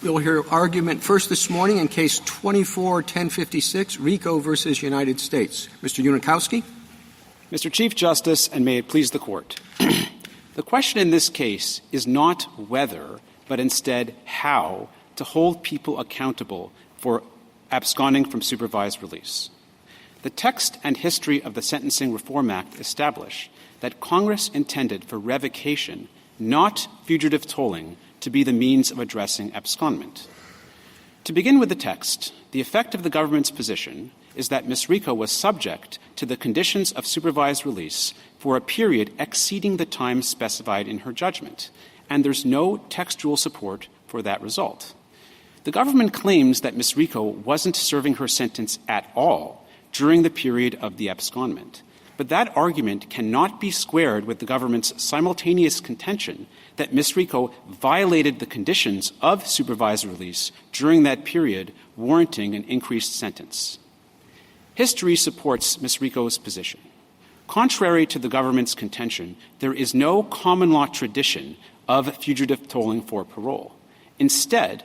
We'll hear argument first this morning in Case 24-1056, Rico versus United States. Mr. Unikowski. Mr. Chief Justice, and may it please the Court. The question in this case is not whether, but instead how, to hold people accountable for absconding from supervised release. The text and history of the Sentencing Reform Act establish that Congress intended for revocation, not fugitive tolling, to be the means of addressing abscondment. To begin with the text, the effect of the government's position is that Ms. Rico was subject to the conditions of supervised release for a period exceeding the time specified in her judgment, and there's no textual support for that result. The government claims that Ms. Rico wasn't serving her sentence at all during the period of the abscondment, but that argument cannot be squared with the government's simultaneous contention that Ms. Rico violated the conditions of supervised release during that period, warranting an increased sentence. History supports Ms. Rico's position. Contrary to the government's contention, there is no common law tradition of fugitive tolling for parole. Instead,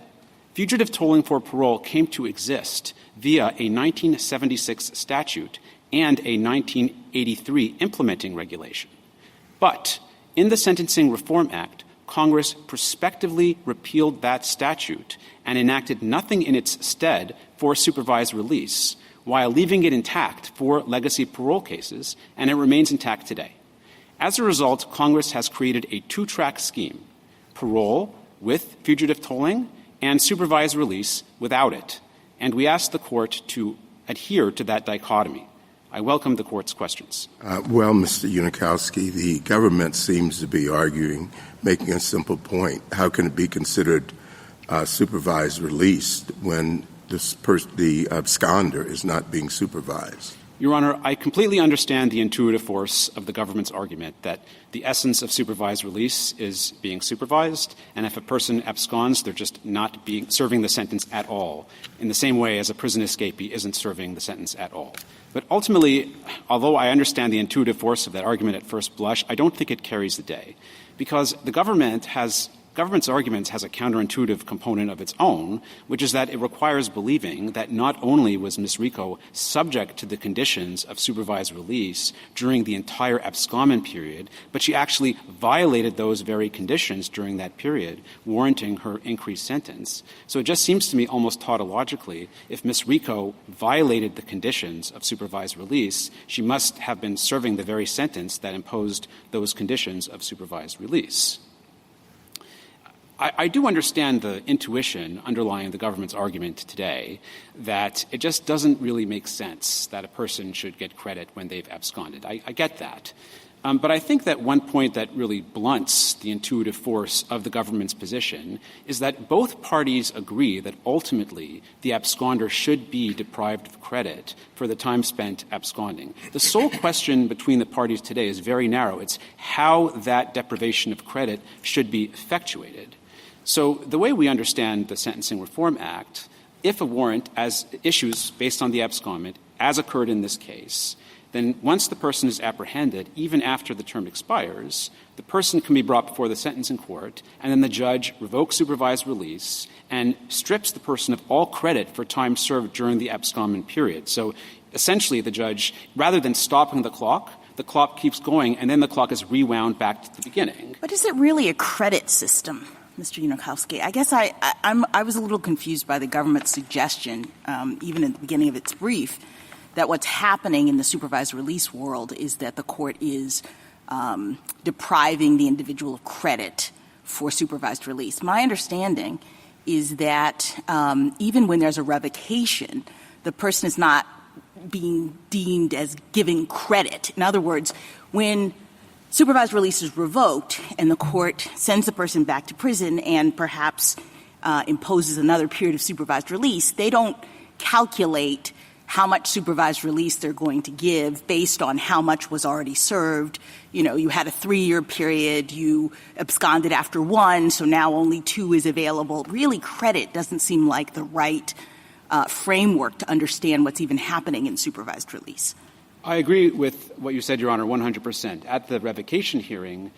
fugitive tolling for parole came to exist via a 1976 statute and a 1983 implementing regulation. But in the Sentencing Reform Act, Congress prospectively repealed that statute and enacted nothing in its stead for supervised release, while leaving it intact for legacy parole cases, and it remains intact today. As a result, Congress has created a two-track scheme: parole with fugitive tolling and supervised release without it. And we ask the Court to adhere to that dichotomy. I welcome the Court's questions. Well, Mr. Unikowski, the government seems to be arguing, making a simple point. How can it be considered supervised release when the absconder is not being supervised? Your Honor, I completely understand the intuitive force of the government's argument that the essence of supervised release is being supervised, and if a person absconds, they're just not serving the sentence at all, in the same way as a prison escapee isn't serving the sentence at all. But ultimately, although I understand the intuitive force of that argument at first blush, I don't think it carries the day, because the government's argument has a counterintuitive component of its own, which is that it requires believing that not only was Ms. Rico subject to the conditions of supervised release during the entire abscondment period, but she actually violated those very conditions during that period, warranting her increased sentence. So it just seems to me almost tautologically, if Ms. Rico violated the conditions of supervised release, she must have been serving the very sentence that imposed those conditions of supervised release. I do understand the intuition underlying the government's argument today that it just doesn't really make sense that a person should get credit when they've absconded. I get that. But I think that one point that really blunts the intuitive force of the government's position is that both parties agree that ultimately the absconder should be deprived of credit for the time spent absconding. The sole question between the parties today is very narrow. It's how that deprivation of credit should be effectuated. So the way we understand the Sentencing Reform Act, if a warrant issues based on the abscondment, as occurred in this case, then once the person is apprehended, even after the term expires, the person can be brought before the sentencing court, and then the judge revokes supervised release and strips the person of all credit for time served during the abscondment period. So essentially the judge, rather than stopping the clock keeps going, and then the clock is rewound back to the beginning. But is it really a credit system, Mr. Unikowski? I guess I was a little confused by the government's suggestion, even at the beginning of its brief, that what's happening in the supervised release world is that the court is depriving the individual of credit for supervised release. My understanding is that even when there's a revocation, the person is not being deemed as giving credit. In other words, when supervised release is revoked and the court sends the person back to prison and perhaps imposes another period of supervised release, they don't calculate how much supervised release they're going to give based on how much was already served. You know, you had a 3-year period, you absconded after 1, so now only 2 is available. Really, credit doesn't seem like the right framework to understand what's even happening in supervised release. I agree with what you said, Your Honor, 100%. At the revocation hearing,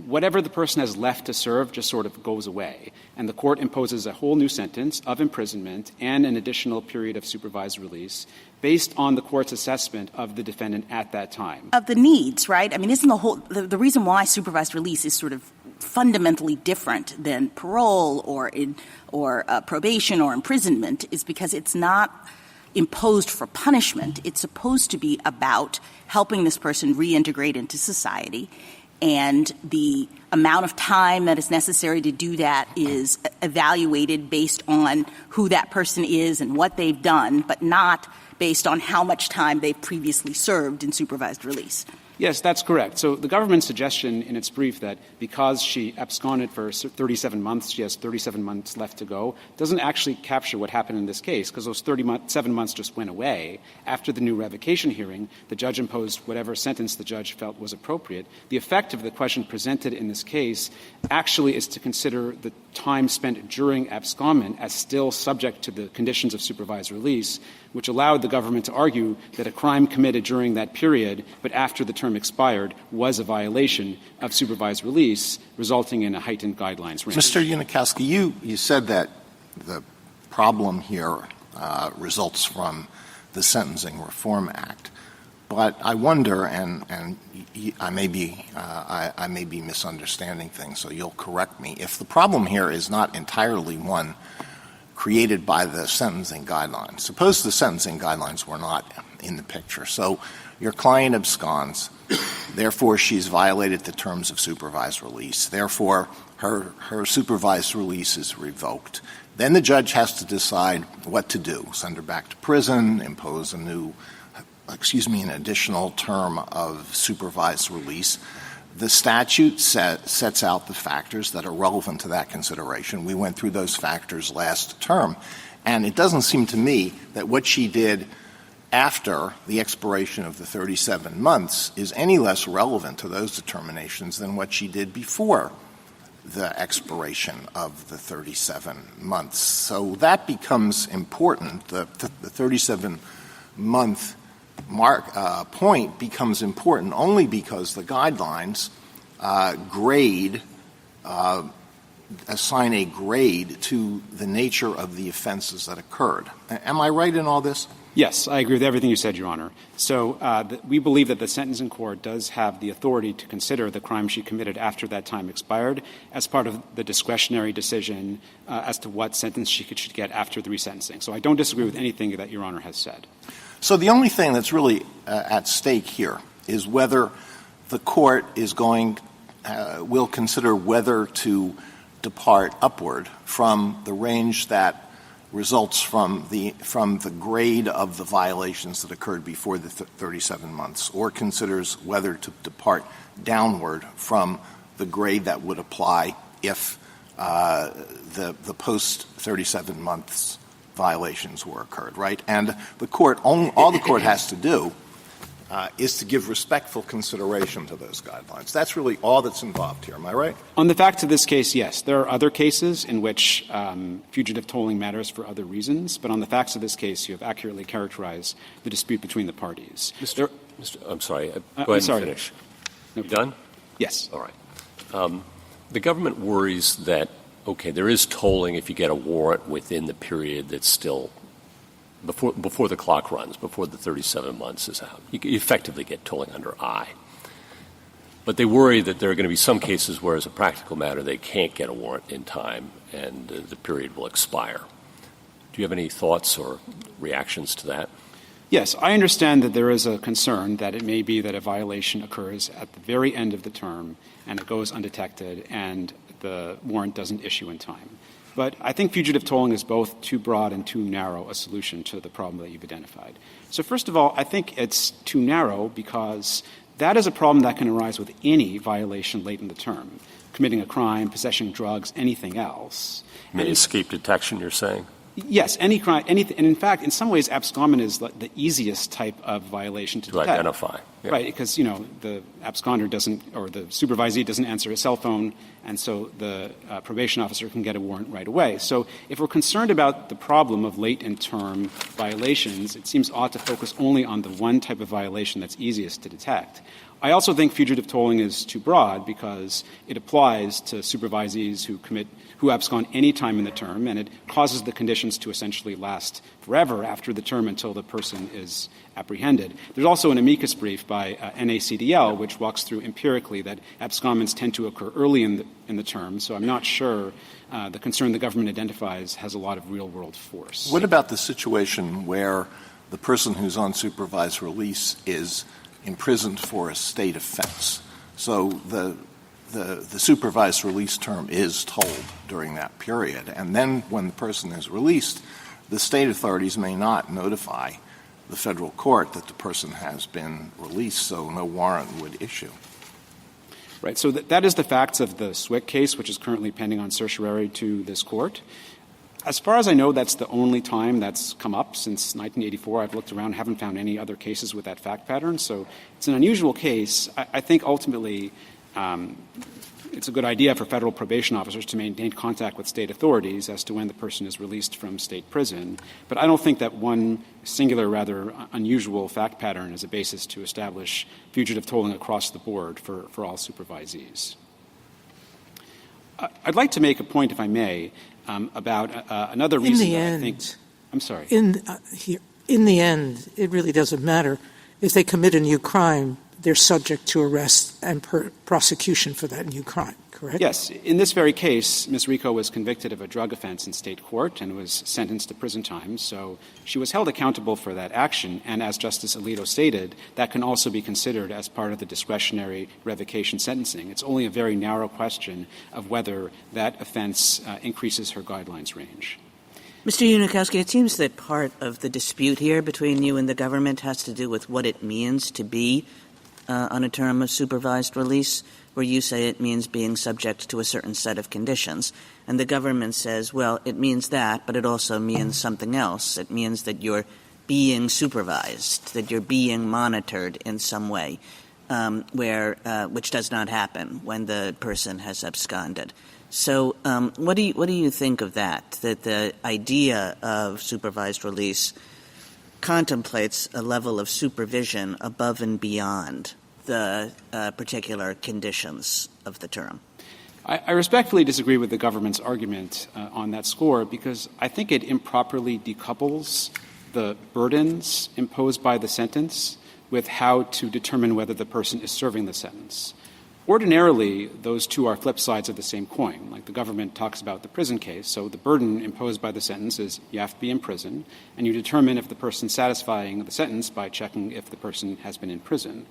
whatever the person has left to serve just sort of goes away, and the court imposes a whole new sentence of imprisonment and an additional period of supervised release based on the court's assessment of the defendant at that time. Of the needs, right? I mean, isn't the reason why supervised release is sort of fundamentally different than parole or probation or imprisonment is because it's not imposed for punishment. It's supposed to be about helping this person reintegrate into society, and the amount of time that is necessary to do that is evaluated based on who that person is and what they've done, but not based on how much time they've previously served in supervised release. Yes, that's correct. So the government's suggestion in its brief that because she absconded for 37 months, she has 37 months left to go, doesn't actually capture what happened in this case, because those 37 months just went away. After the new revocation hearing, the judge imposed whatever sentence the judge felt was appropriate. The effect of the question presented in this case actually is to consider the time spent during abscondment as still subject to the conditions of supervised release, which allowed the government to argue that a crime committed during that period, but after the term expired, was a violation of supervised release, resulting in a heightened guidelines range. Mr. Unikowski, you said that the problem here results from the Sentencing Reform Act. But I wonder, and I may be misunderstanding things, so you'll correct me. If the problem here is not entirely one created by the sentencing guidelines, suppose the sentencing guidelines were not in the picture. So your client absconds, therefore she's violated the terms of supervised release. Therefore, her supervised release is revoked. Then the judge has to decide what to do: send her back to prison, impose an additional term of supervised release. The statute sets out the factors that are relevant to that consideration. We went through those factors last term, and it doesn't seem to me that what she did after the expiration of the 37 months is any less relevant to those determinations than what she did before the expiration of the 37 months. So that becomes important. The 37-month point becomes important only because the guidelines assign a grade to the nature of the offenses that occurred. Am I right in all this? Yes, I agree with everything you said, Your Honor. So we believe that the sentencing court does have the authority to consider the crime she committed after that time expired as part of the discretionary decision as to what sentence she should get after the resentencing. So I don't disagree with anything that Your Honor has said. So the only thing that's really at stake here is whether the court will consider whether to depart upward from the range that results from the grade of the violations that occurred before the 37 months, or considers whether to depart downward from the grade that would apply if the post 37 months violations were occurred, right? And the court, all the court has to do is to give respectful consideration to those guidelines. That's really all that's involved here. Am I right? On the facts of this case, yes. There are other cases in which fugitive tolling matters for other reasons, but on the facts of this case, you have accurately characterized the dispute between the parties. I'm sorry. Go ahead and finish. No. You done? Yes. All right. The government worries that, okay, there is tolling if you get a warrant within the period that's still before the clock runs, before the 37 months is out. You effectively get tolling under I. But they worry that there are going to be some cases where, as a practical matter, they can't get a warrant in time and the period will expire. Do you have any thoughts or reactions to that? Yes, I understand that there is a concern that it may be that a violation occurs at the very end of the term and it goes undetected and the warrant doesn't issue in time. But I think fugitive tolling is both too broad and too narrow a solution to the problem that you've identified. So first of all, I think it's too narrow because that is a problem that can arise with any violation late in the term, committing a crime, possessing drugs, anything else. You mean escape detection, you're saying? Yes, any crime, anything. And in fact, in some ways, abscondment is the easiest type of violation to detect. Identify. Yeah. Right, because, the absconder doesn't, or the supervisee doesn't answer his cell phone, and so the probation officer can get a warrant right away. So if we're concerned about the problem of late-in-term violations, it seems odd to focus only on the one type of violation that's easiest to detect. I also think fugitive tolling is too broad because it applies to supervisees who abscond any time in the term, and it causes the conditions to essentially last forever after the term until the person is apprehended. There's also an amicus brief by NACDL which walks through empirically that abscondments tend to occur early in the term, so I'm not sure the concern the government identifies has a lot of real-world force. What about the situation where the person who's on supervised release is imprisoned for a state offense? So the supervised release term is told during that period, and then when the person is released, the state authorities may not notify the federal court that the person has been released, so no warrant would issue. Right. So that is the facts of the Swick case, which is currently pending on certiorari to this court. As far as I know, that's the only time that's come up since 1984. I've looked around, haven't found any other cases with that fact pattern. So it's an unusual case. I think ultimately it's a good idea for federal probation officers to maintain contact with state authorities as to when the person is released from state prison. But I don't think that one singular, rather unusual fact pattern is a basis to establish fugitive tolling across the board for all supervisees. I'd like to make a point, if I may, about another reason that I think – I'm sorry. In the end, it really doesn't matter. If they commit a new crime, they're subject to arrest and prosecution for that new crime, correct? Yes. In this very case, Ms. Rico was convicted of a drug offense in state court and was sentenced to prison time. So she was held accountable for that action. And as Justice Alito stated, that can also be considered as part of the discretionary revocation sentencing. It's only a very narrow question of whether that offense increases her guidelines range. Mr. Unikowski, it seems that part of the dispute here between you and the government has to do with what it means to be on a term of supervised release, where you say it means being subject to a certain set of conditions. And the government says, well, it means that, but it also means something else. It means that you're being supervised, that you're being monitored in some way, which does not happen when the person has absconded. So what do you think of that the idea of supervised release contemplates a level of supervision above and beyond the particular conditions of the term? I respectfully disagree with the government's argument on that score because I think it improperly decouples the burdens imposed by the sentence with how to determine whether the person is serving the sentence. Ordinarily, those two are flip sides of the same coin. Like the government talks about the prison case, so the burden imposed by the sentence is you have to be in prison, and you determine if the person's satisfying the sentence by checking if the person has been in prison.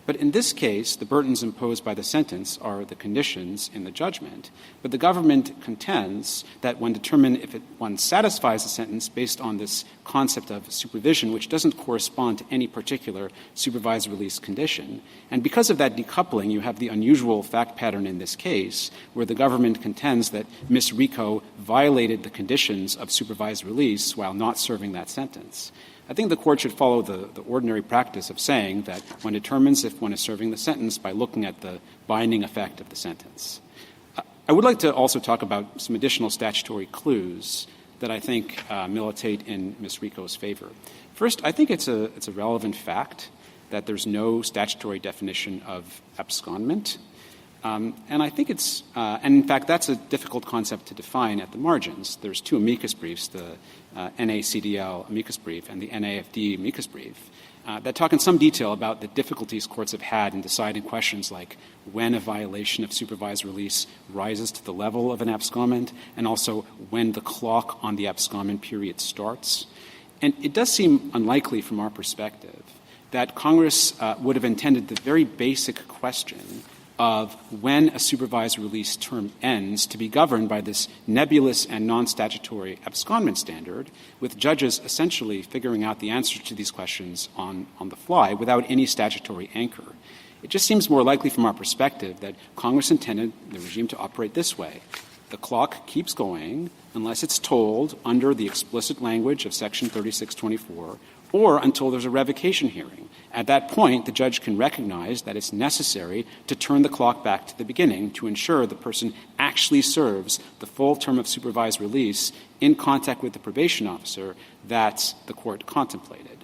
But in this case, the burdens imposed by the sentence are the conditions in the judgment. But the government contends that when determined if one satisfies the sentence based on this concept of supervision, which doesn't correspond to any particular supervised release condition. And because of that decoupling, you have the unusual fact pattern in this case where the government contends that Ms. Rico violated the conditions of supervised release while not serving that sentence. I think the court should follow the ordinary practice of saying that one determines if one is serving the sentence by looking at the binding effect of the sentence. I would like to also talk about some additional statutory clues that I think militate in Ms. Rico's favor. First, I think it's a relevant fact that there's no statutory definition of abscondment. And I think it's and in fact, that's a difficult concept to define at the margins. There's two amicus briefs, the NACDL amicus brief and the NAFD amicus brief, that talk in some detail about the difficulties courts have had in deciding questions like when a violation of supervised release rises to the level of an abscondment and also when the clock on the abscondment period starts. And it does seem unlikely from our perspective that Congress would have intended the very basic question of when a supervised release term ends to be governed by this nebulous and non-statutory abscondment standard, with judges essentially figuring out the answer to these questions on the fly without any statutory anchor. It just seems more likely from our perspective that Congress intended the regime to operate this way. The clock keeps going unless it's told under the explicit language of Section 3624 or until there's a revocation hearing. At that point, the judge can recognize that it's necessary to turn the clock back to the beginning to ensure the person actually serves the full term of supervised release in contact with the probation officer that the court contemplated.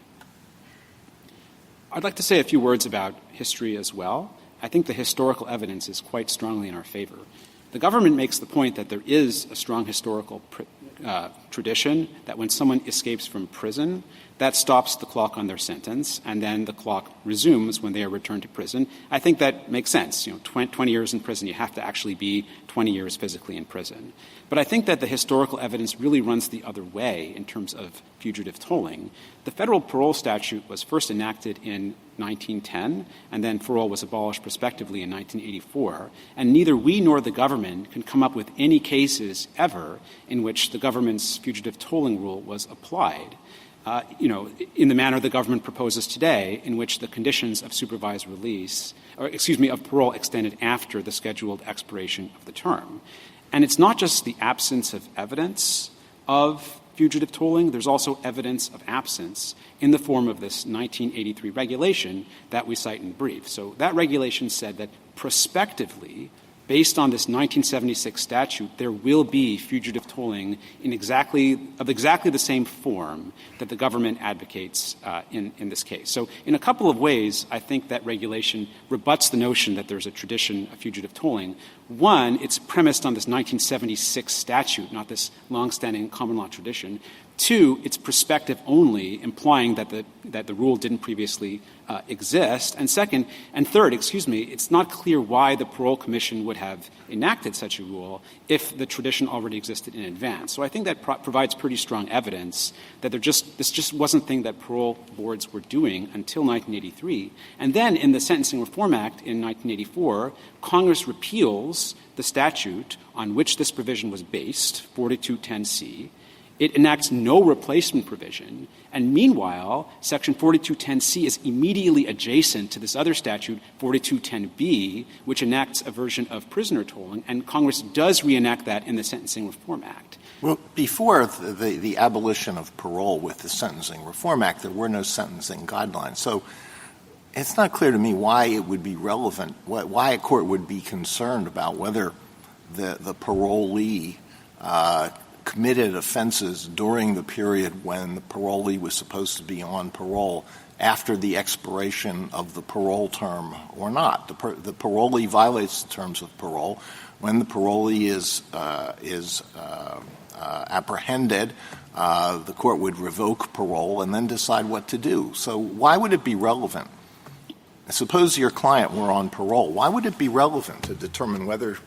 I'd like to say a few words about history as well. I think the historical evidence is quite strongly in our favor. The government makes the point that there is a strong historical tradition that when someone escapes from prison, that stops the clock on their sentence, and then the clock resumes when they are returned to prison. I think that makes sense. 20 years in prison, you have to actually be 20 years physically in prison. But I think that the historical evidence really runs the other way in terms of fugitive tolling. The federal parole statute was first enacted in 1910, and then parole was abolished prospectively in 1984. And neither we nor the government can come up with any cases ever in which the government's fugitive tolling rule was applied. In the manner the government proposes today, in which the conditions of supervised release, of parole extended after the scheduled expiration of the term. And it's not just the absence of evidence of fugitive tolling, there's also evidence of absence in the form of this 1983 regulation that we cite in brief. So that regulation said that prospectively, based on this 1976 statute, there will be fugitive tolling of exactly the same form that the government advocates in this case. So in a couple of ways, I think that regulation rebuts the notion that there's a tradition of fugitive tolling. One, it's premised on this 1976 statute, not this longstanding common law tradition. Two, it's prospective only, implying that the rule didn't previously exist. And third, it's not clear why the Parole Commission would have enacted such a rule if the tradition already existed in advance. So I think that provides pretty strong evidence that this just wasn't a thing that parole boards were doing until 1983. And then in the Sentencing Reform Act in 1984, Congress repeals the statute on which this provision was based, 4210C. It enacts no replacement provision, and meanwhile, Section 4210C is immediately adjacent to this other statute, 4210B, which enacts a version of prisoner tolling, and Congress does reenact that in the Sentencing Reform Act. Well, before the abolition of parole with the Sentencing Reform Act, there were no sentencing guidelines. So it's not clear to me why it would be relevant, why a court would be concerned about whether the parolee committed offenses during the period when the parolee was supposed to be on parole after the expiration of the parole term or not. The parolee violates the terms of parole. When the parolee is apprehended, the court would revoke parole and then decide what to do. So why would it be relevant? Suppose your client were on parole. Why would it be relevant to determine whether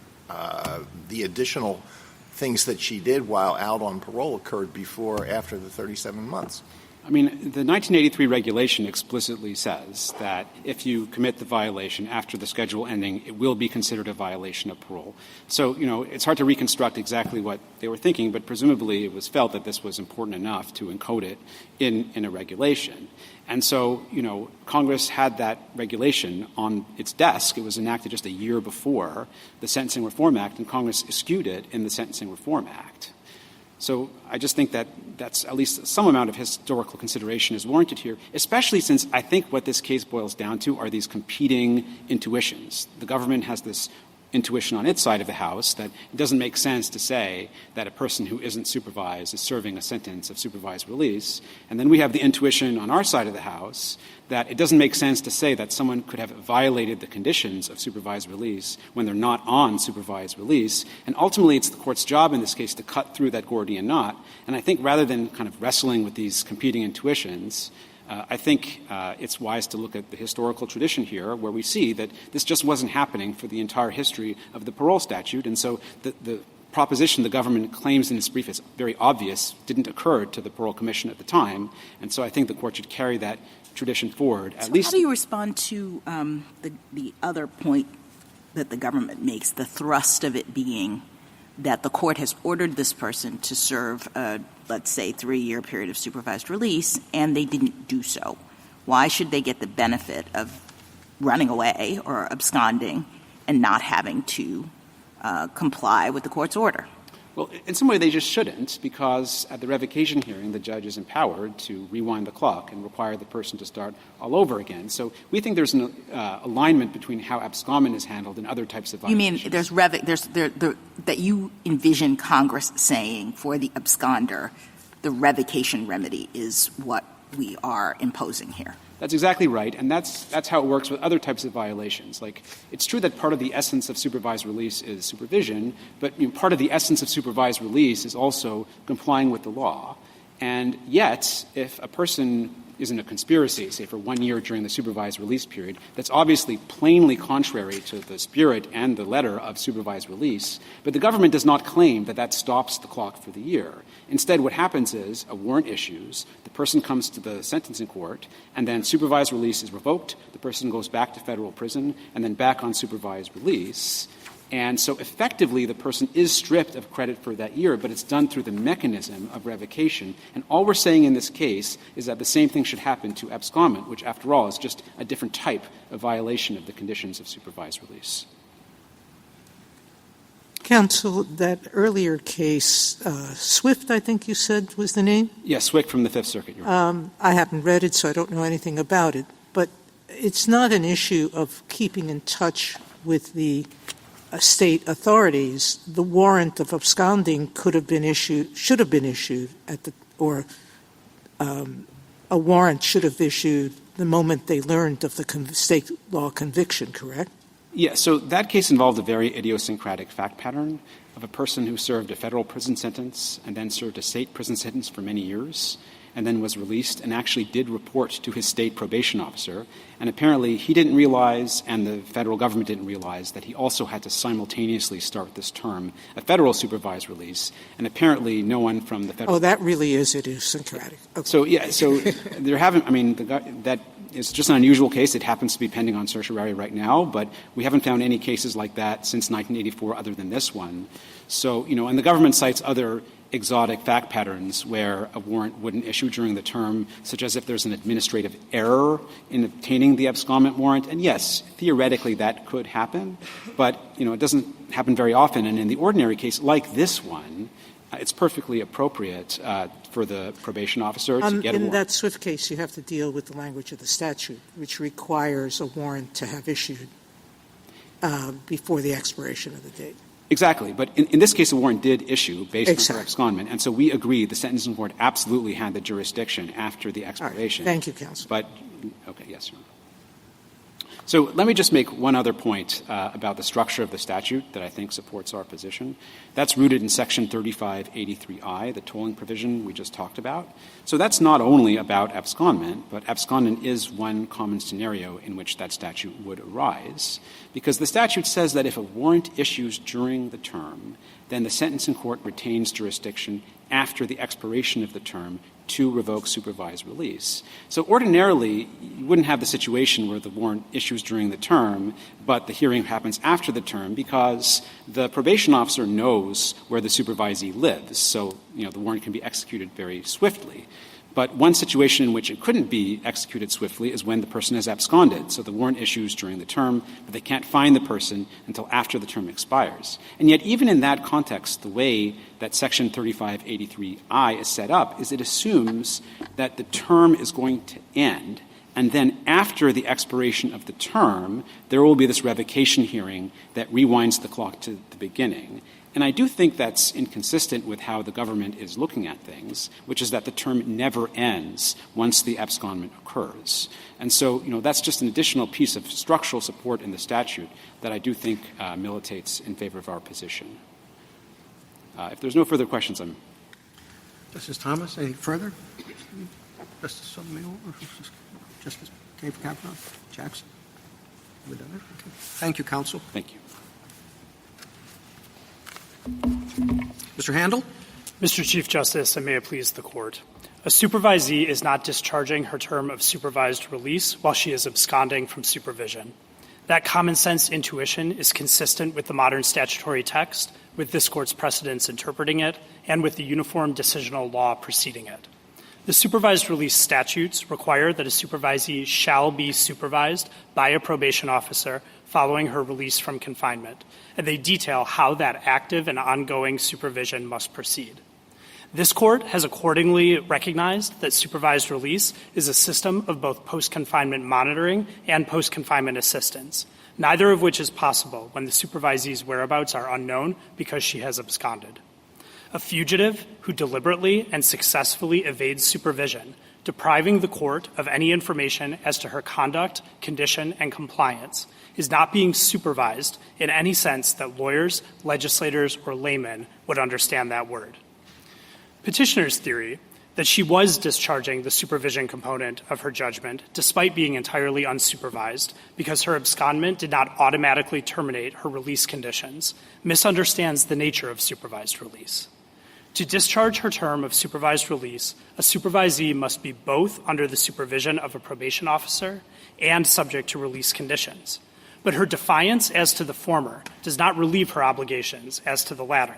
the additional things that she did while out on parole occurred before or after the 37 months? I mean, the 1983 regulation explicitly says that if you commit the violation after the schedule ending, it will be considered a violation of parole. So, it's hard to reconstruct exactly what they were thinking, but presumably it was felt that this was important enough to encode it in a regulation. And so, Congress had that regulation on its desk. It was enacted just a year before the Sentencing Reform Act, and Congress eschewed it in the Sentencing Reform Act. So I just think that that's at least some amount of historical consideration is warranted here, especially since I think what this case boils down to are these competing intuitions. The government has this intuition on its side of the house that it doesn't make sense to say that a person who isn't supervised is serving a sentence of supervised release. And then we have the intuition on our side of the house that it doesn't make sense to say that someone could have violated the conditions of supervised release when they're not on supervised release. And ultimately, it's the court's job in this case to cut through that Gordian knot. And I think rather than kind of wrestling with these competing intuitions, I think it's wise to look at the historical tradition here where we see that this just wasn't happening for the entire history of the parole statute. And so the proposition the government claims in its brief is very obvious, didn't occur to the Parole Commission at the time. And so I think the court should carry that tradition forward. At least. How do you respond to the other point that the government makes, the thrust of it being that the court has ordered this person to serve a, let's say, 3-year period of supervised release, and they didn't do so? Why should they get the benefit of running away or absconding and not having to comply with the court's order? Well, in some way they just shouldn't, because at the revocation hearing, the judge is empowered to rewind the clock and require the person to start all over again. So we think there's an alignment between how abscondment is handled and other types of violations. You mean that you envision Congress saying for the absconder, the revocation remedy is what we are imposing here. That's exactly right, and that's how it works with other types of violations. Like, it's true that part of the essence of supervised release is supervision, but part of the essence of supervised release is also complying with the law. And yet, if a person is in a conspiracy, say for 1 year during the supervised release period, that's obviously plainly contrary to the spirit and the letter of supervised release, but the government does not claim that that stops the clock for the year. Instead, what happens is a warrant issues, the person comes to the sentencing court, and then supervised release is revoked, the person goes back to federal prison, and then back on supervised release. And so effectively the person is stripped of credit for that year, but it's done through the mechanism of revocation. And all we're saying in this case is that the same thing should happen to abscondment, which after all is just a different type of violation of the conditions of supervised release. Counsel, that earlier case, Swift, I think you said was the name? Yes, Swick from the Fifth Circuit. I haven't read it, so I don't know anything about it. But it's not an issue of keeping in touch with the state authorities. The warrant of absconding should have been issued a warrant should have issued the moment they learned of the state law conviction, correct? Yes, so that case involved a very idiosyncratic fact pattern of a person who served a federal prison sentence and then served a state prison sentence for many years and then was released and actually did report to his state probation officer. And apparently he didn't realize, and the federal government didn't realize, that he also had to simultaneously start this term a federal supervised release. And apparently no one from the federal... Oh, that really is idiosyncratic. Okay. So there haven't, that is just an unusual case. It happens to be pending on certiorari right now, but we haven't found any cases like that since 1984 other than this one. So, and the government cites other exotic fact patterns where a warrant wouldn't issue during the term, such as if there's an administrative error in obtaining the abscondment warrant. And yes, theoretically that could happen, but, it doesn't happen very often. And in the ordinary case like this one, it's perfectly appropriate for the probation officer to get a warrant. In that Swift case, you have to deal with the language of the statute, which requires a warrant to have issued before the expiration of the date. Exactly. But in this case, a warrant did issue based on her abscondment. And so we agree the sentencing court absolutely had the jurisdiction after the expiration. Right. Thank you, counsel. But, okay, yes, Your Honor. So let me just make one other point about the structure of the statute that I think supports our position. That's rooted in Section 3583I, the tolling provision we just talked about. So that's not only about abscondment, but abscondment is one common scenario in which that statute would arise, because the statute says that if a warrant issues during the term, then the sentencing court retains jurisdiction after the expiration of the term to revoke supervised release. So ordinarily, you wouldn't have the situation where the warrant issues during the term, but the hearing happens after the term because the probation officer knows where the supervisee lives. So, the warrant can be executed very swiftly. But one situation in which it couldn't be executed swiftly is when the person has absconded. So the warrant issues during the term, but they can't find the person until after the term expires. And yet, even in that context, the way that Section 3583I is set up is it assumes that the term is going to end, and then after the expiration of the term, there will be this revocation hearing that rewinds the clock to the beginning. And I do think that's inconsistent with how the government is looking at things, which is that the term never ends once the abscondment occurs. And so, that's just an additional piece of structural support in the statute that I do think militates in favor of our position. If there's no further questions, I'm... Justice Thomas, any further? Justice Sotomayor? Justice Kavanaugh? Jackson? We're done? Okay. Thank you, counsel. Thank you. Mr. Handel? Mr. Chief Justice, and may it please the Court. A supervisee is not discharging her term of supervised release while she is absconding from supervision. That common-sense intuition is consistent with the modern statutory text, with this Court's precedents interpreting it, and with the uniform decisional law preceding it. The supervised release statutes require that a supervisee shall be supervised by a probation officer following her release from confinement, and they detail how that active and ongoing supervision must proceed. This Court has accordingly recognized that supervised release is a system of both post-confinement monitoring and post-confinement assistance, neither of which is possible when the supervisee's whereabouts are unknown because she has absconded. A fugitive who deliberately and successfully evades supervision depriving the court of any information as to her conduct, condition, and compliance is not being supervised in any sense that lawyers, legislators, or laymen would understand that word. Petitioner's theory that she was discharging the supervision component of her judgment despite being entirely unsupervised because her abscondment did not automatically terminate her release conditions misunderstands the nature of supervised release. To discharge her term of supervised release, a supervisee must be both under the supervision of a probation officer and subject to release conditions. But her defiance as to the former does not relieve her obligations as to the latter.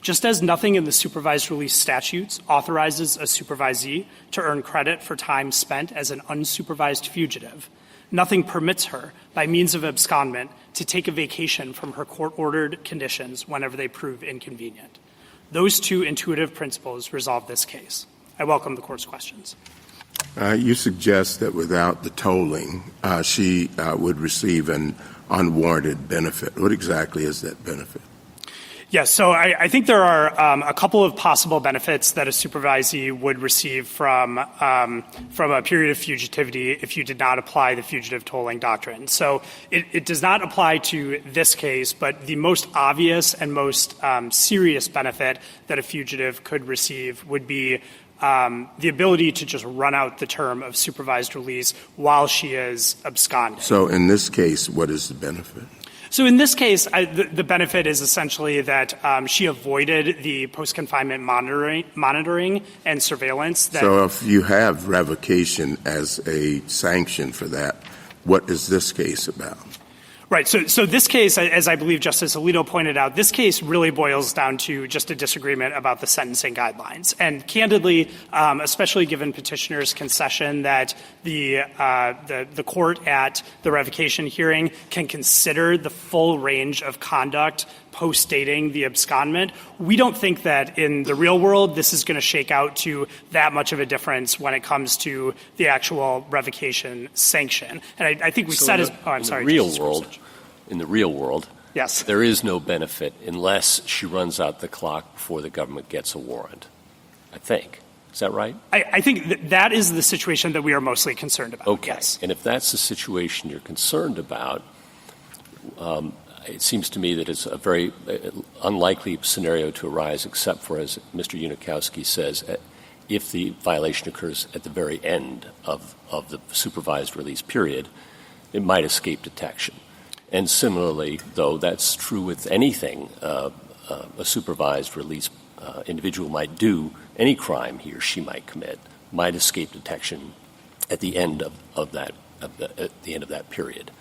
Just as nothing in the supervised release statutes authorizes a supervisee to earn credit for time spent as an unsupervised fugitive, nothing permits her, by means of abscondment, to take a vacation from her court-ordered conditions whenever they prove inconvenient. Those two intuitive principles resolve this case. I welcome the Court's questions. You suggest that without the tolling, she would receive an unwarranted benefit. What exactly is that benefit? Yes, so I think there are a couple of possible benefits that a supervisee would receive from a period of fugitivity if you did not apply the fugitive tolling doctrine. So it does not apply to this case, but the most obvious and most serious benefit that a fugitive could receive would be the ability to just run out the term of supervised release while she is absconding. So in this case, what is the benefit? So in this case, the benefit is essentially that she avoided the post-confinement monitoring and surveillance. So if you have revocation as a sanction for that, what is this case about? Right. So this case, as I believe Justice Alito pointed out, this case really boils down to just a disagreement about the sentencing guidelines. And candidly, especially given petitioner's concession that the court at the revocation hearing can consider the full range of conduct post-dating the abscondment, we don't think that in the real world this is going to shake out to that much of a difference when it comes to the actual revocation sanction. And I think we said as – oh, I'm sorry. In the real world, yes, there is no benefit unless she runs out the clock before the government gets a warrant, I think. Is that right? I think that is the situation that we are mostly concerned about. Okay. Yes. And if that's the situation you're concerned about, it seems to me that it's a very unlikely scenario to arise except for, as Mr. Unikowski says, if the violation occurs at the very end of the supervised release period, it might escape detection. And similarly, though, that's true with anything a supervised release individual might do, any crime he or she might commit might escape detection at the end of that period.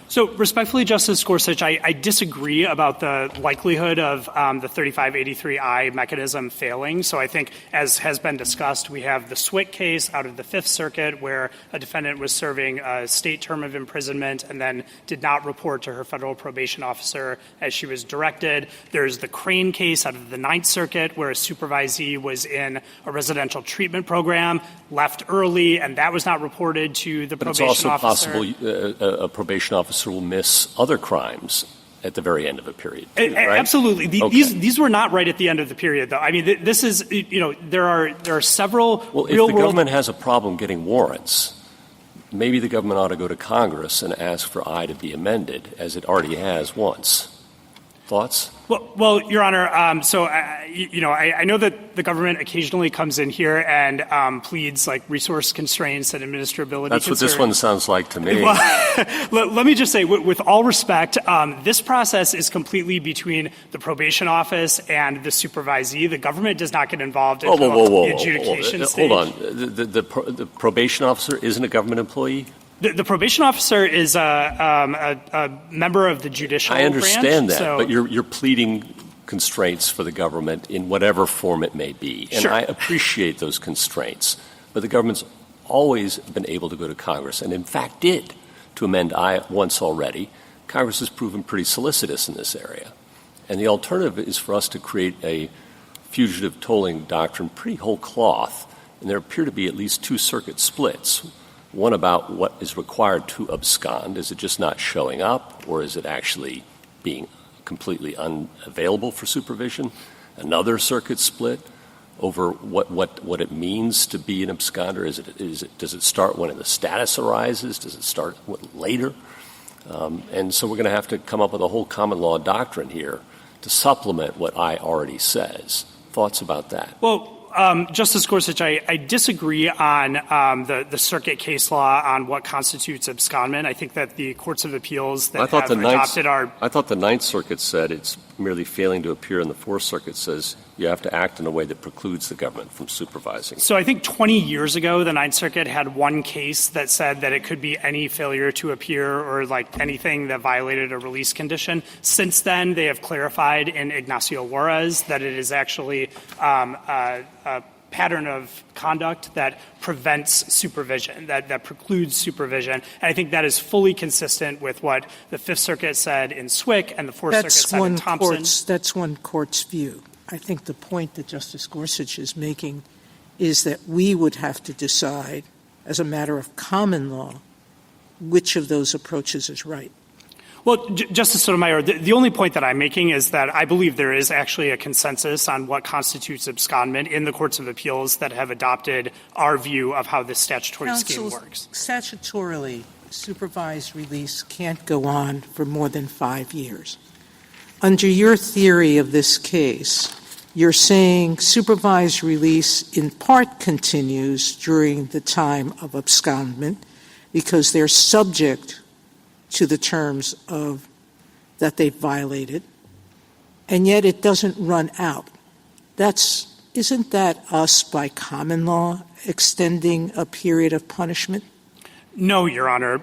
So respectfully, Justice Gorsuch, I disagree about the likelihood of the 3583I mechanism failing. So I think, as has been discussed, we have the Swick case out of the Fifth Circuit where a defendant was serving a state term of imprisonment and then did not report to her federal probation officer as she was directed. There's the Crane case out of the Ninth Circuit where a supervisee was in a residential treatment program, left early, and that was not reported to the probation officer. But it's also possible a probation officer will miss other crimes at the very end of a period, too, right? Absolutely. These were not right at the end of the period, though. I mean, this is, there are several Well, if the government has a problem getting warrants, maybe the government ought to go to Congress and ask for I to be amended, as it already has once. Thoughts? Well, Your Honor, I know that the government occasionally comes in here and pleads like resource constraints and administrability That's concerns. what this one sounds like to me. Well, let me just say, with all respect, this process is completely between the probation office and the supervisee. The government does not get involved in the adjudication stage. Hold on. The probation officer isn't a government employee? The probation officer is a member of the judicial branch. I understand that, so but you're pleading constraints for the government in whatever form it may be. And Sure. I appreciate those constraints. But the government's always been able to go to Congress, and in fact did, to amend I once already. Congress has proven pretty solicitous in this area. And the alternative is for us to create a fugitive tolling doctrine pretty whole cloth. And there appear to be at least two circuit splits. One about what is required to abscond. Is it just not showing up, or is it actually being completely unavailable for supervision? Another circuit split over what it means to be an absconder? Does it start when the status arises? Does it start later? And so we're going to have to come up with a whole common law doctrine here to supplement what I already says. Thoughts about that? Well, Justice Gorsuch, I disagree on the circuit case law on what constitutes abscondment. I think that the courts of appeals that have adopted I thought the Ninth Circuit said it's merely failing to appear, and the Fourth Circuit says you have to act in a way that precludes the government from supervising. So I think 20 years ago, the Ninth Circuit had one case that said that it could be any failure to appear or like anything that violated a release condition. Since then, they have clarified in Ignacio Juarez that it is actually a pattern of conduct that prevents supervision, that precludes supervision. And I think that is fully consistent with what the Fifth Circuit said in Swick and the Fourth Circuit said in Thompson. That's one court's view. I think the point that Justice Gorsuch is making is that we would have to decide, as a matter of common law, which of those approaches is right. Well, Justice Sotomayor, the only point that I'm making is that I believe there is actually a consensus on what constitutes abscondment in the courts of appeals that have adopted our view of how this statutory scheme works. Statutorily, supervised release can't go on for more than 5 years. Under your theory of this case, you're saying supervised release in part continues during the time of abscondment because they're subject to the terms of that they've violated, and yet it doesn't run out. Isn't that us by common law extending a period of punishment? No, Your Honor.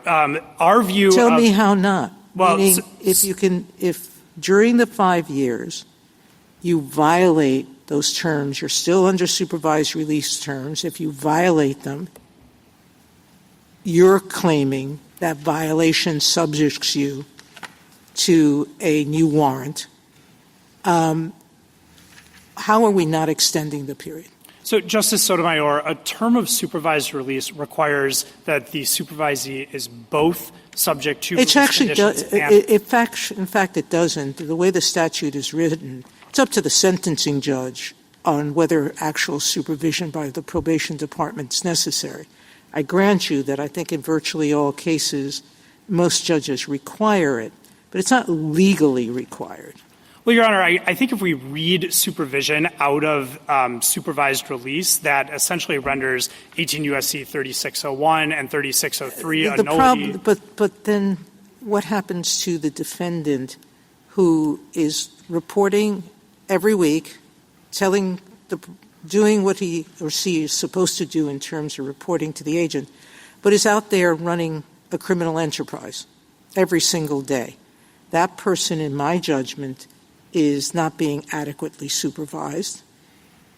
Our view. Tell me how not. Well, meaning, if during the 5 years you violate those terms, you're still under supervised release terms. If you violate them, you're claiming that violation subjects you to a new warrant. How are we not extending the period? So, Justice Sotomayor, a term of supervised release requires that the supervisee is both subject to It actually does. In fact, it doesn't. The way the statute is written, it's up to the sentencing judge on whether actual supervision by the probation department is necessary. I grant you that I think in virtually all cases, most judges require it, but it's not legally required. Well, Your Honor, I think if we read supervision out of supervised release, that essentially renders 18 U.S.C. 3601 and 3603 a nullity. But then what happens to the defendant who is reporting every week, doing what he or she is supposed to do in terms of reporting to the agent, but is out there running a criminal enterprise every single day? That person, in my judgment, is not being adequately supervised.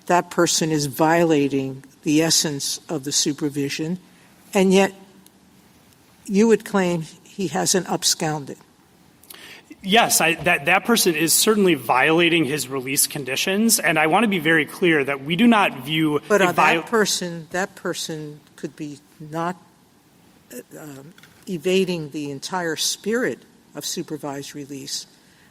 That person is violating the essence of the supervision, and yet you would claim he hasn't absconded. Yes, that person is certainly violating his release conditions, and I want to be very clear that we do not view. But that person could be not evading the entire spirit of supervised release,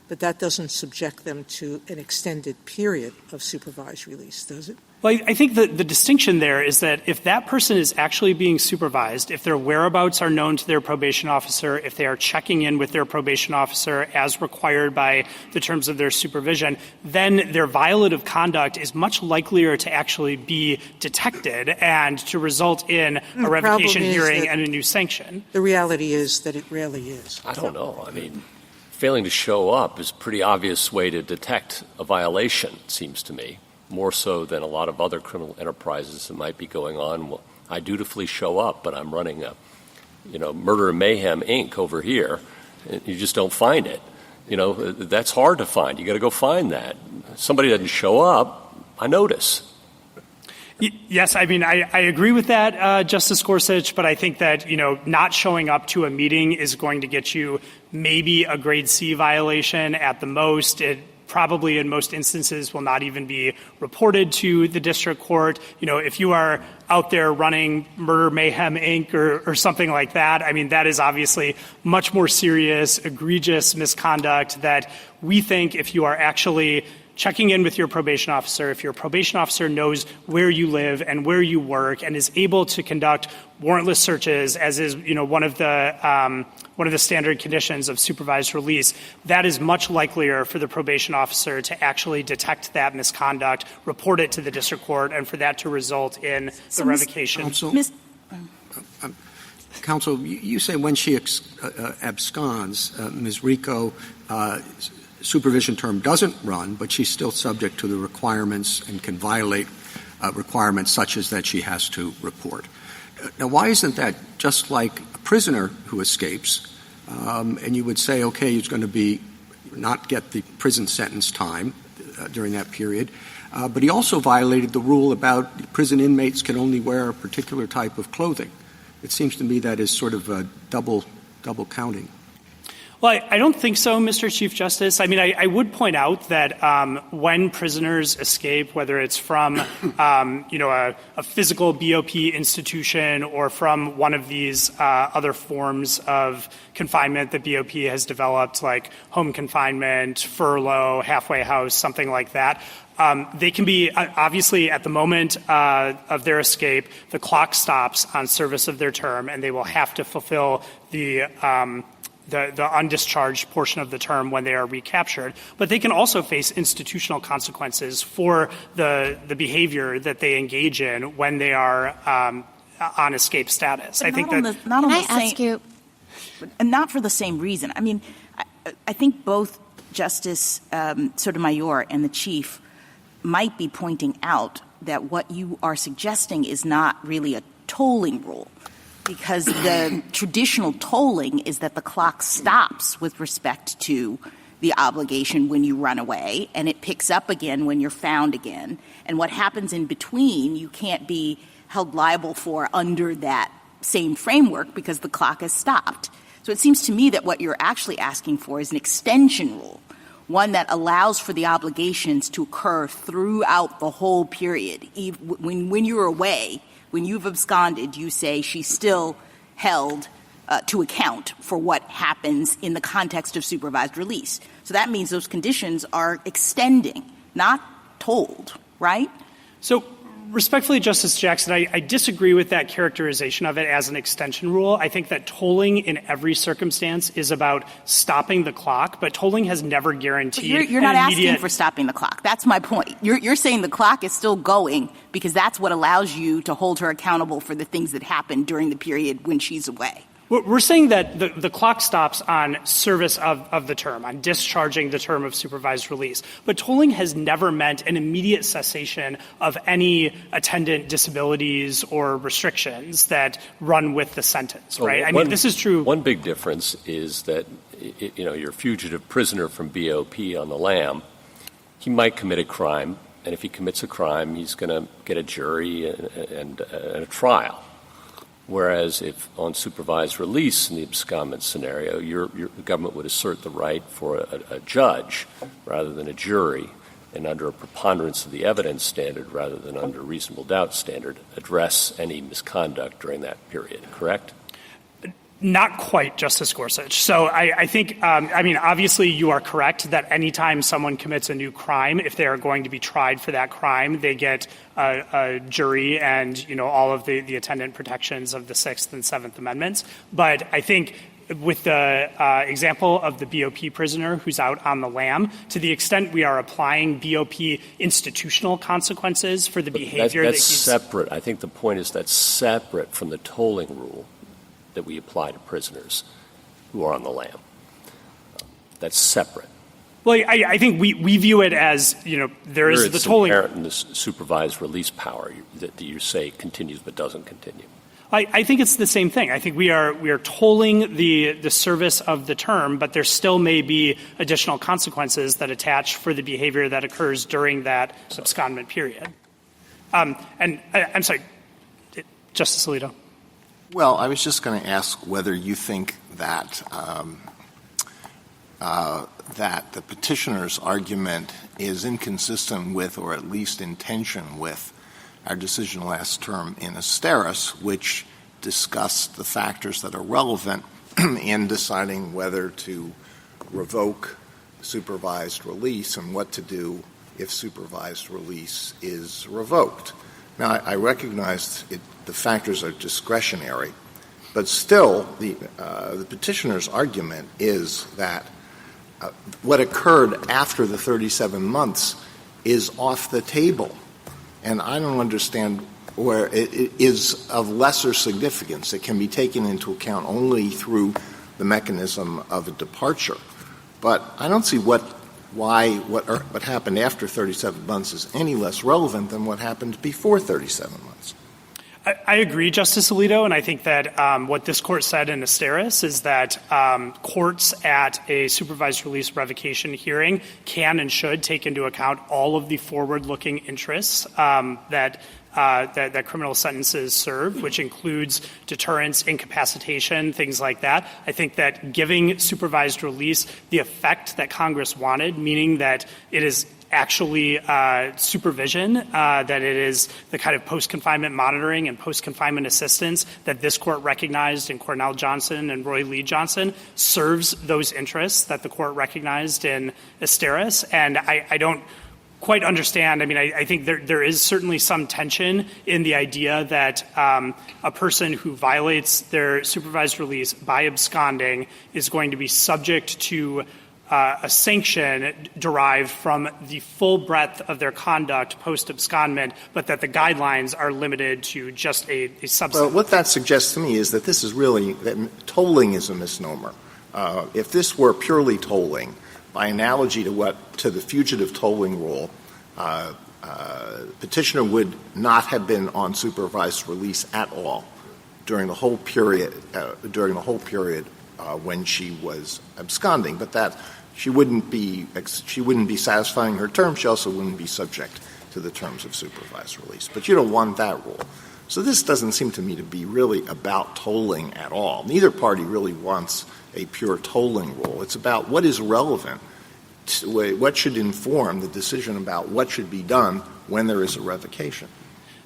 but that doesn't subject them to an extended period of supervised release, does it? Well, I think the distinction there is that if that person is actually being supervised, if their whereabouts are known to their probation officer, if they are checking in with their probation officer as required by the terms of their supervision, then their violative conduct is much likelier to actually be detected and to result in a revocation hearing and a new sanction. The reality is that it rarely is. I don't know. I mean, failing to show up is a pretty obvious way to detect a violation, it seems to me. More so than a lot of other criminal enterprises that might be going on. Well, I dutifully show up, but I'm running a, Murder and Mayhem Inc. over here. And you just don't find it. That's hard to find. You got to go find that. If somebody doesn't show up, I notice. Yes, I mean, I agree with that, Justice Gorsuch, but I think that, not showing up to a meeting is going to get you maybe a grade C violation at the most. It probably in most instances will not even be reported to the district court. If you are out there running Murder Mayhem Inc. or something like that, I mean, that is obviously much more serious, egregious misconduct that we think if you are actually checking in with your probation officer. If your probation officer knows where you live and where you work and is able to conduct warrantless searches, as is, one of the standard conditions of supervised release, that is much likelier for the probation officer to actually detect that misconduct, report it to the district court, and for that to result in the revocation. Counsel, you say when she absconds, Ms. Rico, supervision term doesn't run, but she's still subject to the requirements and can violate requirements such as that she has to report. Now, why isn't that just like a prisoner who escapes, and you would say, okay, he's going to not get the prison sentence time during that period, but he also violated the rule about prison inmates can only wear a particular type of clothing. It seems to me that is sort of a double counting. Well, I don't think so, Mr. Chief Justice. I mean, I would point out that when prisoners escape, whether it's from, a physical BOP institution or from one of these other forms of confinement that BOP has developed, like home confinement, furlough, halfway house, something like that, they can be, obviously, at the moment of their escape, the clock stops on service of their term, and they will have to fulfill the undischarged portion of the term when they are recaptured. But they can also face institutional consequences for the behavior that they engage in when they are on escape status. But I think not for the same reason. I mean, I think both Justice Sotomayor and the Chief might be pointing out that what you are suggesting is not really a tolling rule, because the traditional tolling is that the clock stops with respect to the obligation when you run away, and it picks up again when you're found again. And what happens in between, you can't be held liable for under that same framework because the clock has stopped. So it seems to me that what you're actually asking for is an extension rule, one that allows for the obligations to occur throughout the whole period. When you're away, when you've absconded, you say she's still held to account for what happens in the context of supervised release. So that means those conditions are extending, not told, right? So respectfully, Justice Jackson, I disagree with that characterization of it as an extension rule. I think that tolling in every circumstance is about stopping the clock, but tolling has never guaranteed but you're not asking for stopping the clock. That's my point. You're saying the clock is still going because that's what allows you to hold her accountable for the things that happen during the period when she's away. We're saying that the clock stops on service of the term, on discharging the term of supervised release. But tolling has never meant an immediate cessation of any attendant disabilities or restrictions that run with the sentence, right? I mean, this is true. One big difference is that, you're a fugitive prisoner from BOP on the lam. He might commit a crime, and if he commits a crime, he's going to get a jury and a trial. Whereas if on supervised release in the abscondment scenario, the government would assert the right for a judge rather than a jury, and under a preponderance of the evidence standard rather than under reasonable doubt standard, address any misconduct during that period, correct? Not quite, Justice Gorsuch. So I think, obviously you are correct that anytime someone commits a new crime, if they are going to be tried for that crime, they get a jury and, all of the attendant protections of the Sixth and Seventh Amendments. But I think with the example of the BOP prisoner who's out on the lam, to the extent we are applying BOP institutional consequences for the behavior that's separate. I think the point is that's separate from the tolling rule that we apply to prisoners who are on the lam. That's separate. Well, I think we view it as, there is the tolling. Inherent in the supervised release power that you say continues but doesn't continue. I think it's the same thing. I think we are tolling the service of the term, but there still may be additional consequences that attach for the behavior that occurs during that abscondment period. And I'm sorry, Justice Alito. Well, I was just going to ask whether you think that that the petitioner's argument is inconsistent with, or at least in tension with, our decision last term in Asteris, which discussed the factors that are relevant in deciding whether to revoke supervised release and what to do if supervised release is revoked. Now, I recognize the factors are discretionary, but still the petitioner's argument is that what occurred after the 37 months is off the table. And I don't understand where it is of lesser significance. It can be taken into account only through the mechanism of a departure. But I don't see what happened after 37 months is any less relevant than what happened before 37 months. I agree, Justice Alito, and I think that what this court said in Asteris is that courts at a supervised release revocation hearing can and should take into account all of the forward-looking interests that criminal sentences serve, which includes deterrence, incapacitation, things like that. I think that giving supervised release the effect that Congress wanted, meaning that it is actually supervision, that it is the kind of post-confinement monitoring and post-confinement assistance that this court recognized in Cornell Johnson and Roy Lee Johnson, serves those interests that the court recognized in Asteris. And I don't quite understand. I mean, I think there is certainly some tension in the idea that a person who violates their supervised release by absconding is going to be subject to a sanction derived from the full breadth of their conduct post-abscondment, but that the guidelines are limited to just a subset. Well, what that suggests to me is that this is really – that tolling is a misnomer. If this were purely tolling, by analogy to the fugitive tolling rule, petitioner would not have been on supervised release at all during the whole period when she was absconding, but that she wouldn't be satisfying her term. She also wouldn't be subject to the terms of supervised release. But you don't want that rule. So this doesn't seem to me to be really about tolling at all. Neither party really wants a pure tolling rule. It's about what is relevant, what should inform the decision about what should be done when there is a revocation.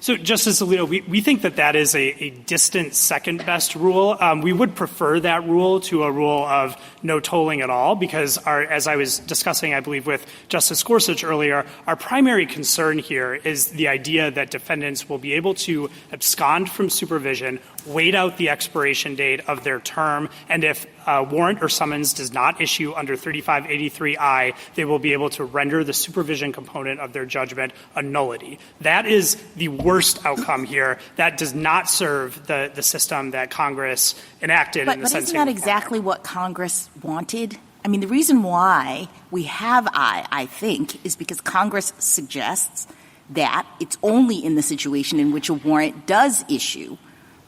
So, Justice Alito, we think that is a distant second-best rule. We would prefer that rule to a rule of no tolling at all because, as I was discussing, I believe, with Justice Gorsuch earlier, our primary concern here is the idea that defendants will be able to abscond from supervision, wait out the expiration date of their term, and if a warrant or summons does not issue under 3583I, they will be able to render the supervision component of their judgment a nullity. That is the worst outcome here. That does not serve the system that Congress enacted in the sentencing. But isn't that exactly what Congress wanted? I mean, the reason why we have I think, is because Congress suggests that it's only in the situation in which a warrant does issue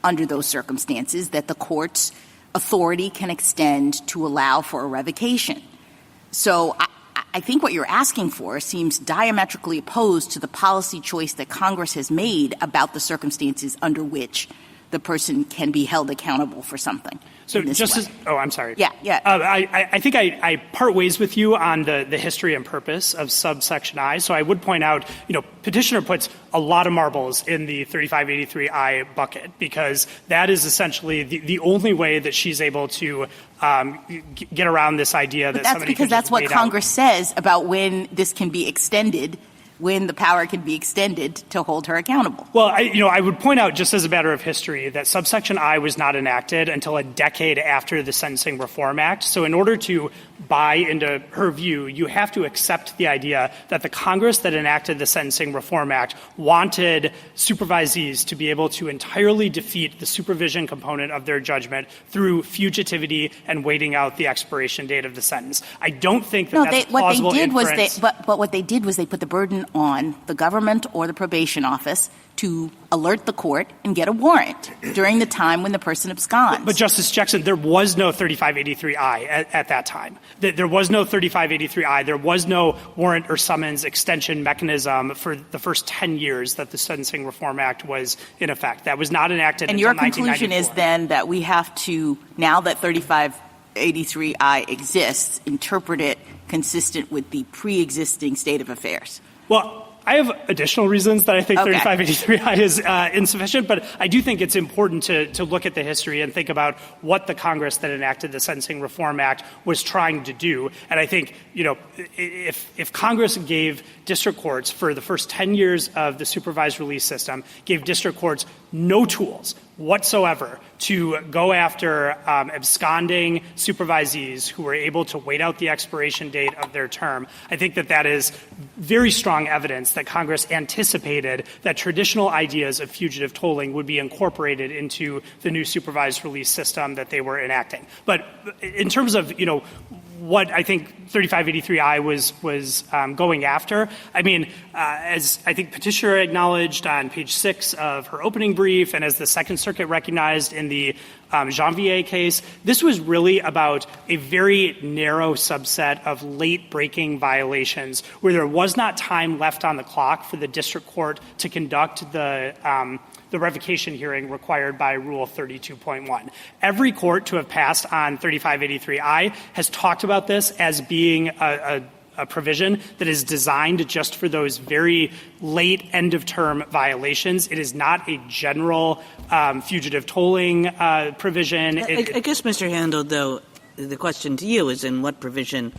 under those circumstances that the court's authority can extend to allow for a revocation. So I think what you're asking for seems diametrically opposed to the policy choice that Congress has made about the circumstances under which the person can be held accountable for something. So I'm sorry. Yeah. I think I part ways with you on the history and purpose of subsection I. So I would point out, petitioner puts a lot of marbles in the 3583I bucket because that is essentially the only way that she's able to get around this idea that somebody because that's what Congress says about when this can be extended, when the power can be extended to hold her accountable. Well, I would point out, just as a matter of history, that subsection I was not enacted until a decade after the Sentencing Reform Act. So in order to buy into her view, you have to accept the idea that the Congress that enacted the Sentencing Reform Act wanted supervisees to be able to entirely defeat the supervision component of their judgment through fugitivity and waiting out the expiration date of the sentence. I don't think that's plausible inference. But what they did was they put the burden on the government or the probation office to alert the court and get a warrant during the time when the person absconds. But Justice Jackson, there was no 3583I at that time. There was no 3583I. There was no warrant or summons extension mechanism for the first 10 years that the Sentencing Reform Act was in effect. That was not enacted until 1994. And your conclusion is then that we have to, now that 3583I exists, interpret it consistent with the pre-existing state of affairs. Well, I have additional reasons that I think 3583I is insufficient, but I do think it's important to look at the history and think about what the Congress that enacted the Sentencing Reform Act was trying to do. And I think, if Congress gave district courts for the first 10 years of the supervised release system, gave district courts no tools whatsoever to go after absconding supervisees who were able to wait out the expiration date of their term, I think that is very strong evidence that Congress anticipated that traditional ideas of fugitive tolling would be incorporated into the new supervised release system that they were enacting. But in terms of, what I think 3583I was going after, I mean, as I think Petitioner acknowledged on page 6 of her opening brief, and as the Second Circuit recognized in the Janvier case, this was really about a very narrow subset of late-breaking violations where there was not time left on the clock for the district court to conduct the revocation hearing required by Rule 32.1. Every court to have passed on 3583I has talked about this as being a provision that is designed just for those very late end-of-term violations. It is not a general fugitive tolling provision. I guess, Mr. Handel, though, the question to you is in what provision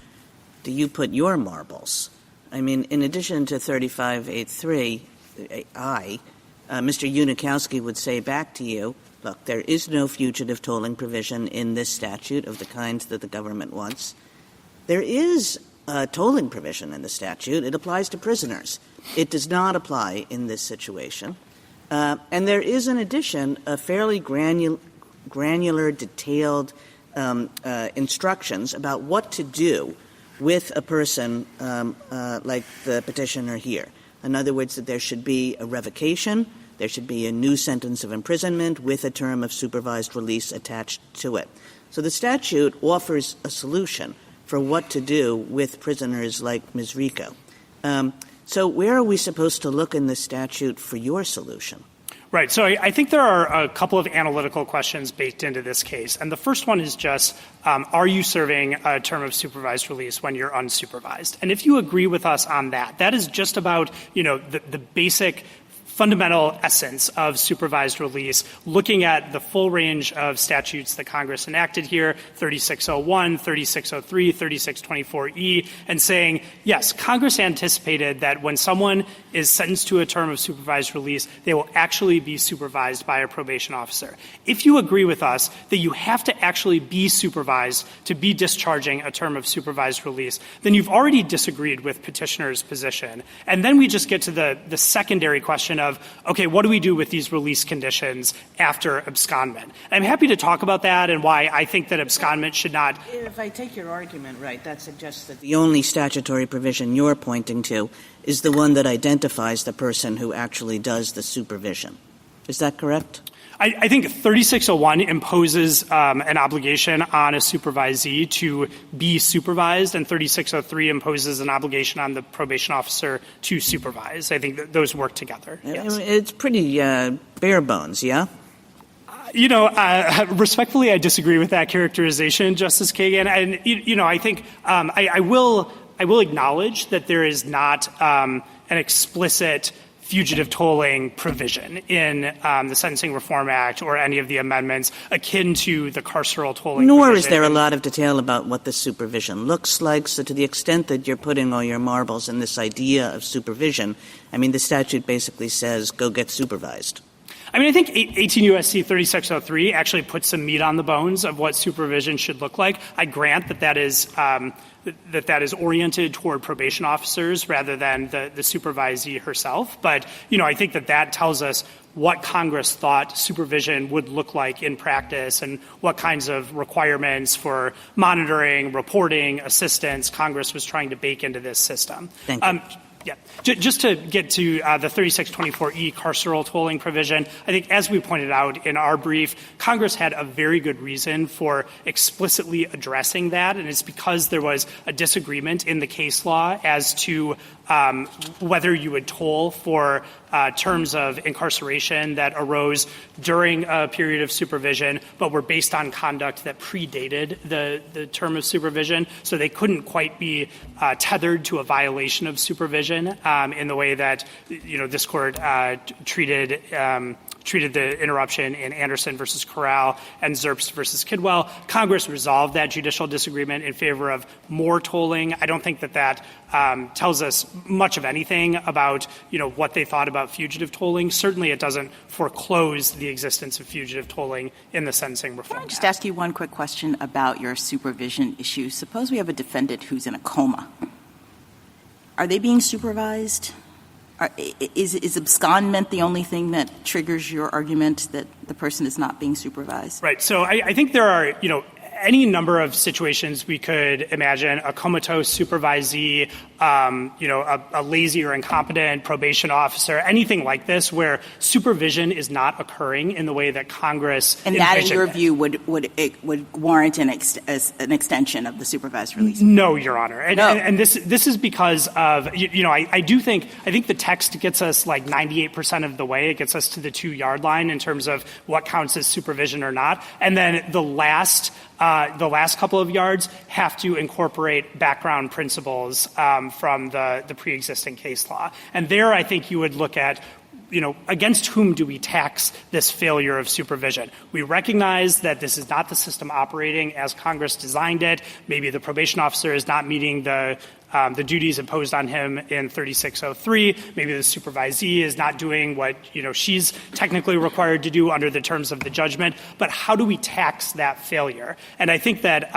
do you put your marbles? I mean, in addition to 3583I, Mr. Unikowski would say back to you, look, there is no fugitive tolling provision in this statute of the kinds that the government wants. There is a tolling provision in the statute. It applies to prisoners. It does not apply in this situation. And there is, in addition, a fairly granular, detailed instructions about what to do with a person like the petitioner here. In other words, that there should be a revocation, there should be a new sentence of imprisonment with a term of supervised release attached to it. So the statute offers a solution for what to do with prisoners like Ms. Rico. So where are we supposed to look in the statute for your solution? Right. So I think there are a couple of analytical questions baked into this case. And the first one is just, are you serving a term of supervised release when you're unsupervised? And if you agree with us on that, that is just about, the basic fundamental essence of supervised release, looking at the full range of statutes that Congress enacted here, 3601, 3603, 3624E, and saying, yes, Congress anticipated that when someone is sentenced to a term of supervised release, they will actually be supervised by a probation officer. If you agree with us that you have to actually be supervised to be discharging a term of supervised release, then you've already disagreed with petitioner's position. And then we just get to the secondary question of, okay, what do we do with these release conditions after abscondment? I'm happy to talk about that and why I think that abscondment should not. If I take your argument right, that suggests that the only statutory provision you're pointing to is the one that identifies the person who actually does the supervision. Is that correct? I think 3601 imposes an obligation on a supervisee to be supervised, and 3603 imposes an obligation on the probation officer to supervise. I think that those work together. Yes. It's pretty bare bones, yeah? Respectfully, I disagree with that characterization, Justice Kagan. And, I think I will acknowledge that there is not an explicit fugitive tolling provision in the Sentencing Reform Act or any of the amendments akin to the carceral tolling Nor provision. Is there a lot of detail about what the supervision looks like. So to the extent that you're putting all your marbles in this idea of supervision, the statute basically says go get supervised. I think 18 U.S.C. 3603 actually puts some meat on the bones of what supervision should look like. I grant that is oriented toward probation officers rather than the supervisee herself. But, I think that tells us what Congress thought supervision would look like in practice and what kinds of requirements for monitoring, reporting, assistance Congress was trying to bake into this system. Thank you. Yeah. Just to get to the 3624E carceral tolling provision, I think as we pointed out in our brief, Congress had a very good reason for explicitly addressing that, and it's because there was a disagreement in the case law as to whether you would toll for terms of incarceration that arose during a period of supervision, but were based on conduct that predated the term of supervision. So they couldn't quite be tethered to a violation of supervision in the way that, this court treated the interruption in Anderson versus Corral and Zerbst versus Kidwell. Congress resolved that judicial disagreement in favor of more tolling. I don't think that tells us much of anything about, what they thought about fugitive tolling. Certainly it doesn't foreclose the existence of fugitive tolling in the Sentencing Reform Act. Can I just ask you one quick question about your supervision issue? Suppose we have a defendant who's in a coma. Are they being supervised? Is abscondment the only thing that triggers your argument that the person is not being supervised? Right. So I think there are, any number of situations we could imagine: a comatose supervisee, a lazy or incompetent probation officer, anything like this, where supervision is not occurring in the way that Congress and that, in your view, would warrant an extension of the supervised release? No, Your Honor. And no. this is because of I think the text gets us like 98% of the way. It gets us to the 2-yard line in terms of what counts as supervision or not, and then the last couple of yards have to incorporate background principles from the pre-existing case law. And there I think you would look at, against whom do we tax this failure of supervision? We recognize that this is not the system operating as Congress designed it. Maybe the probation officer is not meeting the duties imposed on him in 3603. Maybe the supervisee is not doing what, she's technically required to do under the terms of the judgment. But how do we tax that failure? And I think that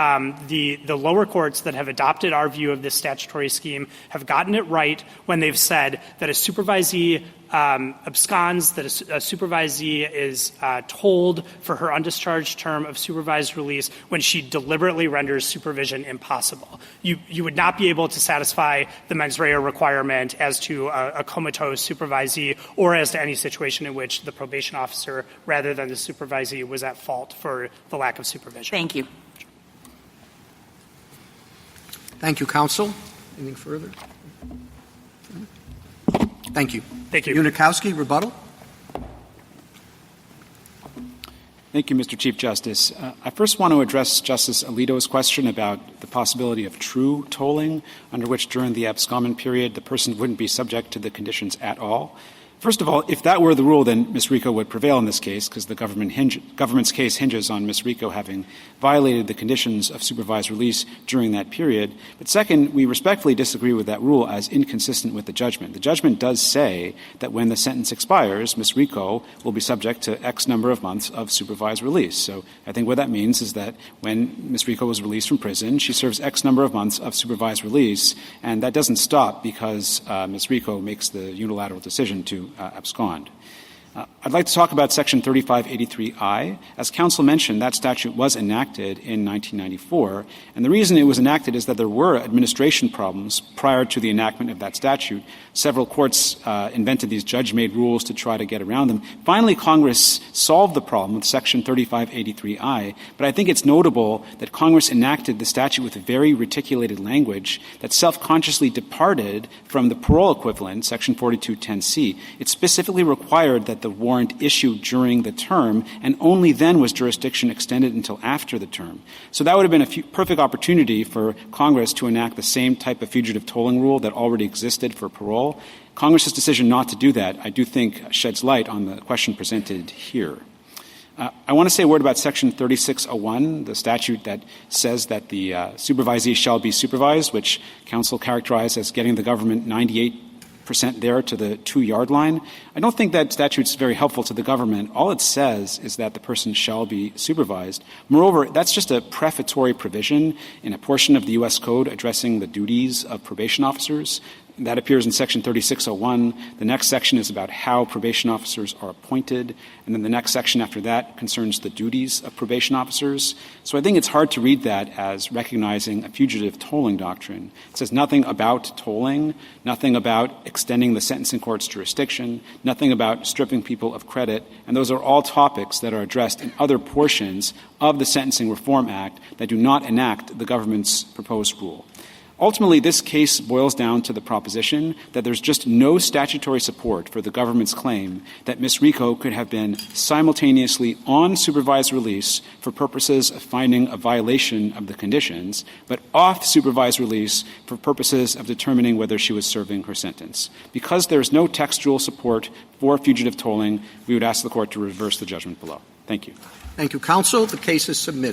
the lower courts that have adopted our view of this statutory scheme have gotten it right when they've said that a supervisee absconds, that a supervisee is told for her undischarged term of supervised release when she deliberately renders supervision impossible. You would not be able to satisfy the mens rea requirement as to a comatose supervisee or as to any situation in which the probation officer rather than the supervisee was at fault for the lack of supervision. Thank you. Thank you, counsel. Anything further? Thank you. Thank you. Unikowski, rebuttal. Thank you, Mr. Chief Justice. I first want to address Justice Alito's question about the possibility of true tolling, under which during the abscondment period the person wouldn't be subject to the conditions at all. First of all, if that were the rule, then Ms. Rico would prevail in this case because the government's case hinges on Ms. Rico having violated the conditions of supervised release during that period. But second, we respectfully disagree with that rule as inconsistent with the judgment. The judgment does say that when the sentence expires, Ms. Rico will be subject to X number of months of supervised release. So I think what that means is that when Ms. Rico was released from prison, she serves X number of months of supervised release, and that doesn't stop because Ms. Rico makes the unilateral decision to abscond. I'd like to talk about Section 3583I. As counsel mentioned, that statute was enacted in 1994, and the reason it was enacted is that there were administration problems prior to the enactment of that statute. Several courts invented these judge-made rules to try to get around them. Finally, Congress solved the problem with Section 3583I, but I think it's notable that Congress enacted the statute with a very reticulated language that self-consciously departed from the parole equivalent, Section 4210C. It specifically required that the warrant issued during the term, and only then was jurisdiction extended until after the term. So that would have been a perfect opportunity for Congress to enact the same type of fugitive tolling rule that already existed for parole. Congress's decision not to do that, I do think, sheds light on the question presented here. I want to say a word about Section 3601, the statute that says that the supervisee shall be supervised, which counsel characterized as getting the government 98% there to the 2-yard line. I don't think that statute's very helpful to the government. All it says is that the person shall be supervised. Moreover, that's just a prefatory provision in a portion of the U.S. Code addressing the duties of probation officers. That appears in Section 3601. The next section is about how probation officers are appointed, and then the next section after that concerns the duties of probation officers. So I think it's hard to read that as recognizing a fugitive tolling doctrine. It says nothing about tolling, nothing about extending the sentencing court's jurisdiction, nothing about stripping people of credit, and those are all topics that are addressed in other portions of the Sentencing Reform Act that do not enact the government's proposed rule. Ultimately, this case boils down to the proposition that there's just no statutory support for the government's claim that Ms. Rico could have been simultaneously on supervised release for purposes of finding a violation of the conditions, but off supervised release for purposes of determining whether she was serving her sentence. Because there is no textual support for fugitive tolling, we would ask the Court to reverse the judgment below. Thank you. Thank you, counsel. The case is submitted.